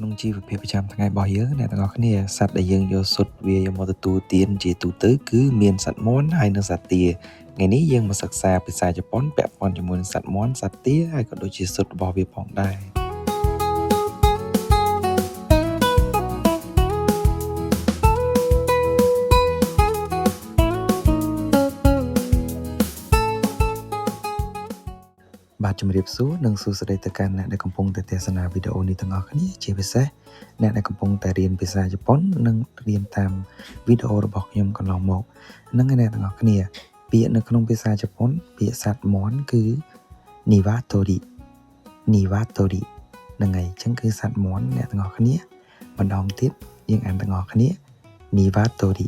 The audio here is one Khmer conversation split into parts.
ក្នុងជីវភាពប្រចាំថ្ងៃរបស់យើងអ្នកទាំងអស់គ្នាសត្វដែលយើងយកសុទ្ធវាយកមកទទួលទានជាទូទៅគឺមានសត្វមាន់ហើយនិងសត្វទាថ្ងៃនេះយើងមកសិក្សាភាសាជប៉ុនពាក់ព័ន្ធជាមួយនឹងសត្វមាន់សត្វទាហើយក៏ដូចជាសុទ្ធរបស់វាផងដែរបាទជំរាបសួរនិងសួស្តីទៅកាន់អ្នកដែលកំពុងតែទស្សនាវីដេអូនេះទាំងអស់គ្នាជាពិសេសអ្នកដែលកំពុងតែរៀនភាសាជប៉ុននិងរៀនតាមវីដេអូរបស់ខ្ញុំកន្លងមកនិងអ្នកទាំងអស់គ្នាពាក្យនៅក្នុងភាសាជប៉ុនពាក្យសត្វមាន់គឺ niwatori ហ្នឹងហើយអញ្ចឹងគឺសត្វមាន់អ្នកទាំងអស់គ្នាម្ដងទៀតយើងអានទាំងអស់គ្នា niwatori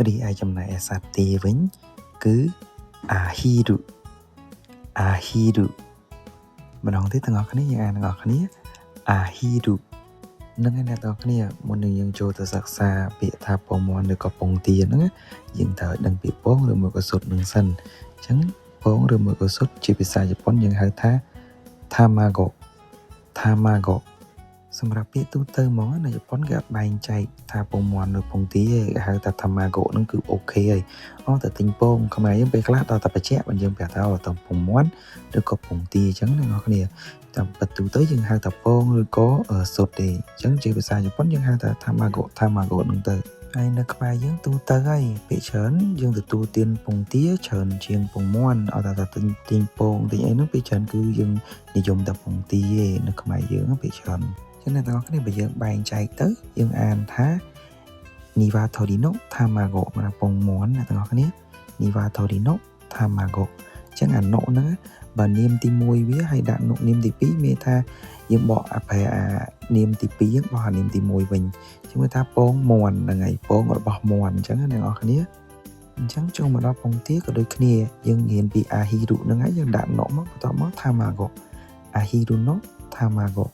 រីឯចំណែកឯសត្វទាវិញគឺ ahiru ម្ដងទៀតទាំងអស់គ្នាយើងអានទាំងអស់គ្នា ahiru នឹងអ្នកទាំងអស់គ្នាមុននឹងយើងចូលទៅសិក្សាពាក្យថាពងមាន់ឬក៏ពងទាហ្នឹងយើងត្រូវដឹងពាក្យពងឬមួយក៏សុទ្ធនឹងសិនអញ្ចឹងពងឬមួយក៏សុទ្ធជាភាសាជប៉ុនយើងហៅថា tamago សម្រាប់ពាក្យទូទៅហ្មងនៅជប៉ុនគេអត់បែងចែកថាពងមាន់ឬពងទាគេហៅថា tamago ហ្នឹងគឺអូខេហើយតែទិញពងខ្មែរយើងពេលខ្លះដល់តែបច្ចៈមិនយើងប្រាប់ថាទៅពងមាន់ឬក៏ពងទាអញ្ចឹងអ្នកនរគ្នាតាមពិតទូទៅយើងហៅថាពងឬក៏សុទ្ធទេអញ្ចឹងជាភាសាជប៉ុនយើងហៅថា tamago ហ្នឹងទៅហើយនៅខ្មែរយើងទូទៅហើយពាក្យច្រើនយើងទទួលទានពងទាច្រើនជាងពងមាន់អត់ថាទិញពងទិញអីហ្នឹងពាក្យច្រើនគឺយើងនិយមតែពងទាឯនៅខ្មែរយើងពាក្យច្រើនចឹងអ្នកទាំងអស់គ្នាបើយើងបែងចែកទៅយើងអានថា niwatori no tamago មកពងមាន់អ្នកទាំងអស់គ្នា niwatori no tamago ចឹងអានុហ្នឹងបើនាមទី1វាហើយដាក់នុនាមទី2មានថាយើងបកអានាមទី2យើងបកអានាមទី1វិញចឹងមើលថាពងមាន់ហ្នឹងហើយពងរបស់មាន់ចឹងអ្នកទាំងអស់គ្នាអញ្ចឹងចូលមកដល់ពងទាក៏ដូចគ្នាយើងរៀនពី ahiru ហ្នឹងហើយយើងដាក់នុមកបន្ទាប់មក tamago ahiru no tamago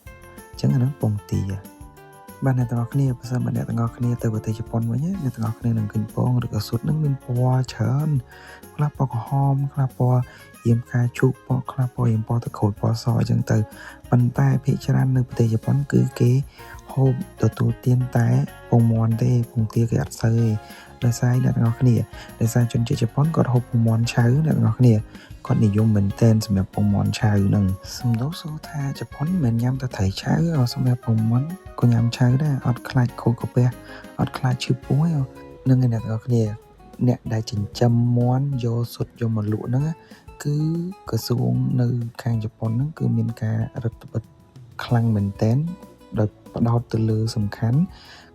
ចឹងអាហ្នឹងពងទាបាទអ្នកទាំងអស់គ្នាបើសិនបើអ្នកទាំងអស់គ្នាទៅប្រទេសជប៉ុនវិញអ្នកទាំងអស់គ្នានឹងឃើញពងឬក៏ស៊ុតហ្នឹងមានពណ៌ច្រើនខ្លះពណ៌ក្រហមខ្លះពណ៌យាមផ្កាឈូកពណ៌ខ្លះពណ៌យាមពណ៌ទឹកក្រូចពណ៌សអញ្ចឹងទៅប៉ុន្តែភាគច្រើននៅប្រទេសជប៉ុនគឺគេហូបទទួលទានតែពងមាន់ទេពងទាគេអត់សូវទេដោយសារអ្នកទាំងអស់គ្នាដោយសារជនជាតិជប៉ុនគាត់ហូបពងមាន់ឆៅអ្នកទាំងអស់គ្នាគាត់និយមមែនទែនសម្រាប់ពងមាន់ឆៅហ្នឹងសំដៅសួរថាជប៉ុនមិនញ៉ាំតែត្រីឆៅសម្រាប់ពងមាន់ក៏ញ៉ាំឆៅដែរអត់ខ្លាចខូចកាពះអត់ខ្លាចឈឺពោះហ្នឹងអ្នកទាំងអស់គ្នាអ្នកដែលចិញ្ចឹមមាន់យកសុទ្ធយកមកលក់ហ្នឹងគឺក្រសួងនៅខាងជប៉ុនហ្នឹងគឺមានការរដ្ឋបិទខ្លាំងមែនទែនដោយផ្ដោតទៅលើសំខាន់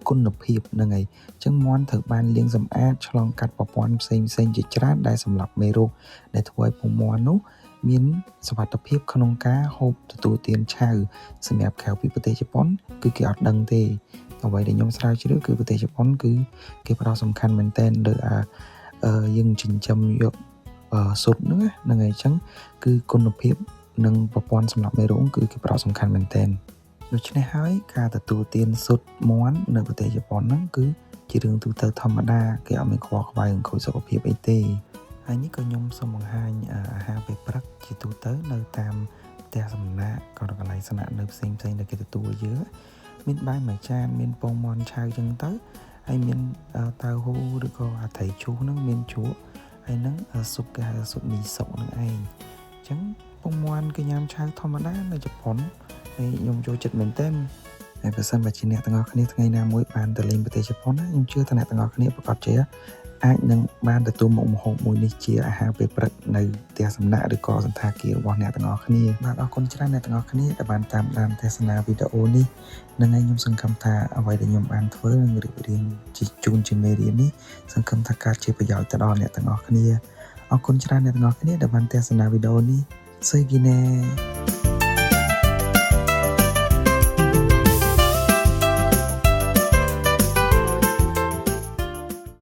គុណភាពហ្នឹងហើយអញ្ចឹងមាន់ត្រូវបានលាងសម្អាតឆ្លងកាត់ប្រព័ន្ធផ្សេងជាច្រើនដែលសម្រាប់មេរោគដែលធ្វើឲ្យពងមាន់នោះមានសុវត្ថិភាពក្នុងការហូបទទួលទានឆៅសម្រាប់ក្រៅពីប្រទេសជប៉ុនគឺគេអត់ដឹងទេអ្វីដែលខ្ញុំស្រាវជ្រាវគឺប្រទេសជប៉ុនគឺគេផ្ដោតសំខាន់មែនទែនលើយើងចិញ្ចឹមយកស៊ុតហ្នឹងហើយអញ្ចឹងគឺគុណភាពនិងប្រព័ន្ធសម្រាប់មេរោគគឺគេផ្ដោតសំខាន់មែនទែនដូច្នេះហើយការទទួលទានស៊ុតមាន់នៅប្រទេសជប៉ុនហ្នឹងគឺជារឿងទូទៅធម្មតាគេអត់មានខ្វល់ខ្វាយនឹងខូចសុខភាពអីទេហើយនេះក៏ខ្ញុំសូមបង្ហាញអាហារពេលព្រឹកជាទូទៅនៅតាមផ្ទះសំណាក់ក៏កន្លែងស្នាក់នៅផ្សេងដែលគេទទួលយើងមានបាយមួយចានមានពងមាន់ឆៅចឹងទៅហើយមានតៅហ៊ូឬក៏អាត្រីឈូសហ្នឹងមានជ្រក់ហើយនឹងស៊ុបគេហៅស៊ុបមីសុហ្នឹងឯងអញ្ចឹងពងមាន់គេញ៉ាំឆៅធម្មតានៅជប៉ុនហើយខ្ញុំចូលចិត្តមែនទែនហើយបើសិនបើជាអ្នកទាំងអស់គ្នាថ្ងៃណាមួយបានទៅលេងប្រទេសជប៉ុនខ្ញុំជឿថាអ្នកទាំងអស់គ្នាប្រកាសជាអាចនឹងបានទទួលមុខម្ហូបមួយនេះជាអាហារពេលព្រឹកនៅផ្ទះសំណាក់ឬក៏សន្តាគាររបស់អ្នកទាំងអស់គ្នាបាទអរគុណច្រើនអ្នកទាំងអស់គ្នាដែលបានតាមដានទស្សនាវីដេអូនេះនឹងឲ្យខ្ញុំសង្ឃឹមថាអ្វីដែលខ្ញុំបានធ្វើនឹងរៀបរៀងជូនជាមេរៀននេះសង្ឃឹមថាកើតជាប្រយោជន៍ទៅដល់អ្នកទាំងអស់គ្នាអរគុណច្រើនអ្នកទាំងអស់គ្នាដែលបានទស្សនាវីដេអូនេះសូយគីណែ